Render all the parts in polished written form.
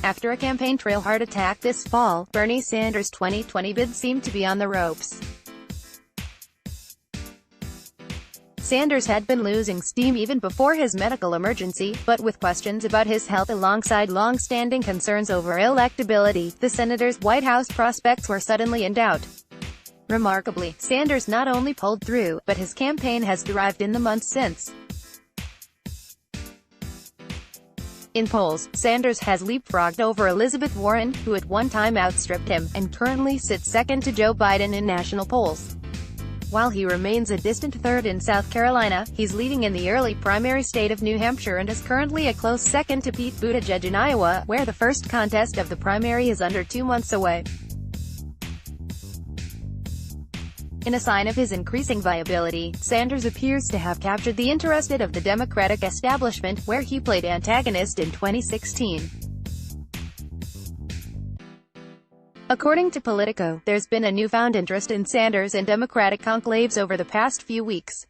After a campaign trail heart attack this fall, Bernie Sanders' 2020 bid seemed to be on the ropes. Sanders had been losing steam even before his medical emergency, but with questions about his health alongside long-standing concerns over electability, the senator's White House prospects were suddenly in doubt. Remarkably, Sanders not only pulled through, but his campaign has thrived in the months since. In polls, Sanders has leapfrogged over Elizabeth Warren, who at one time outstripped him, and currently sits second to Joe Biden in national polls. While he remains a distant third in South Carolina, he's leading in the early primary state of New Hampshire and is currently a close second to Pete Buttigieg in Iowa, where the first contest of the primary is under 2 months away. In a sign of his increasing viability, Sanders appears to have captured the interest of the Democratic establishment, where he played antagonist in 2016. According to Politico, there's been a newfound interest in Sanders in Democratic conclaves over the past few weeks.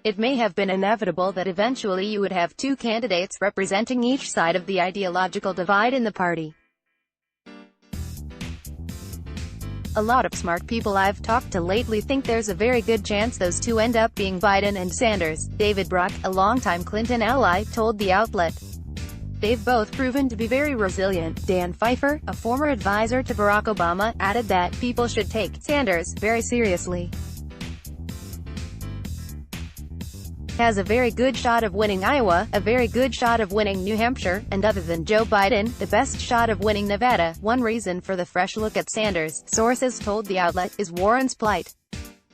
It may have been inevitable that eventually you would have two candidates representing each side of the ideological divide in the party. A lot of smart people I've talked to lately think there's a very good chance those two end up being Biden and Sanders, David Brock, a longtime Clinton ally, told the outlet. They've both proven to be very resilient. Dan Pfeiffer, a former advisor to Barack Obama, added that people should take Sanders very seriously. Has a very good shot of winning Iowa, a very good shot of winning New Hampshire, and other than Joe Biden, the best shot of winning Nevada. One reason for the fresh look at Sanders, sources told the outlet, is Warren's plight.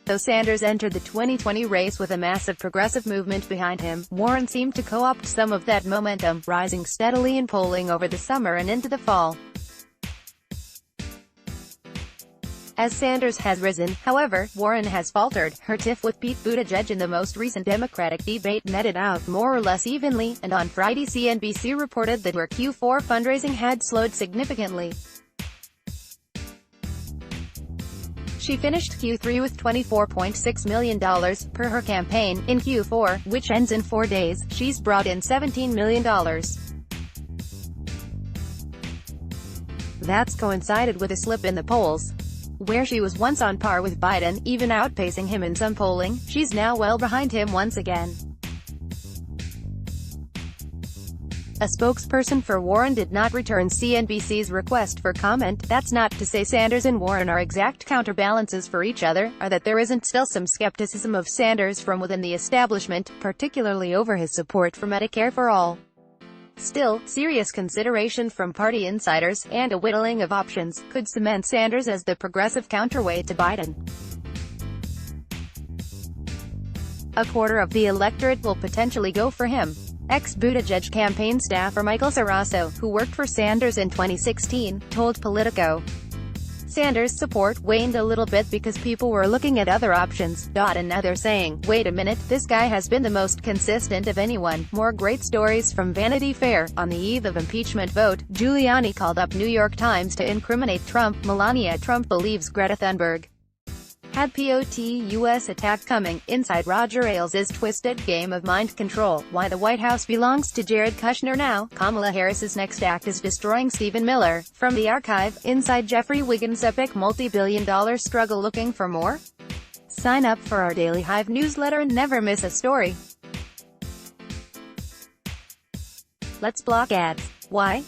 Though Sanders entered the 2020 race with a massive progressive movement behind him, Warren seemed to co-opt some of that momentum, rising steadily in polling over the summer and into the fall. As Sanders has risen, however, Warren has faltered. Her tiff with Pete Buttigieg in the most recent Democratic debate netted out more or less evenly, and on Friday CNBC reported that her Q4 fundraising had slowed significantly. She finished Q3 with $24.6 million per her campaign. In Q4, which ends in 4 days, she's brought in $17 million. That's coincided with a slip in the polls. Where she was once on par with Biden, even outpacing him in some polling, she's now well behind him once again. A spokesperson for Warren did not return CNBC's request for comment. That's not to say Sanders and Warren are exact counterbalances for each other, or that there isn't still some skepticism of Sanders from within the establishment, particularly over his support for Medicare for all. Still, serious consideration from party insiders, and a whittling of options, could cement Sanders as the progressive counterweight to Biden. A quarter of the electorate will potentially go for him. Ex-Buttigieg campaign staffer Michael Sarasso, who worked for Sanders in 2016, told Politico. Sanders' support waned a little bit because people were looking at other options. And now they're saying, wait a minute, this guy has been the most consistent of anyone. More great stories from Vanity Fair. On the eve of impeachment vote, Giuliani called up New York Times to incriminate Trump. Melania Trump believes Greta Thunberg had POTUS attack coming. Inside Roger Ailes' twisted game of mind control. Why the White House belongs to Jared Kushner now. Kamala Harris's next act is destroying Stephen Miller. From the archive, inside Jeffrey Wiggins' epic multi-billion-dollar struggle. Looking for more? Sign up for our daily Hive newsletter and never miss a story. Let's block ads. Why?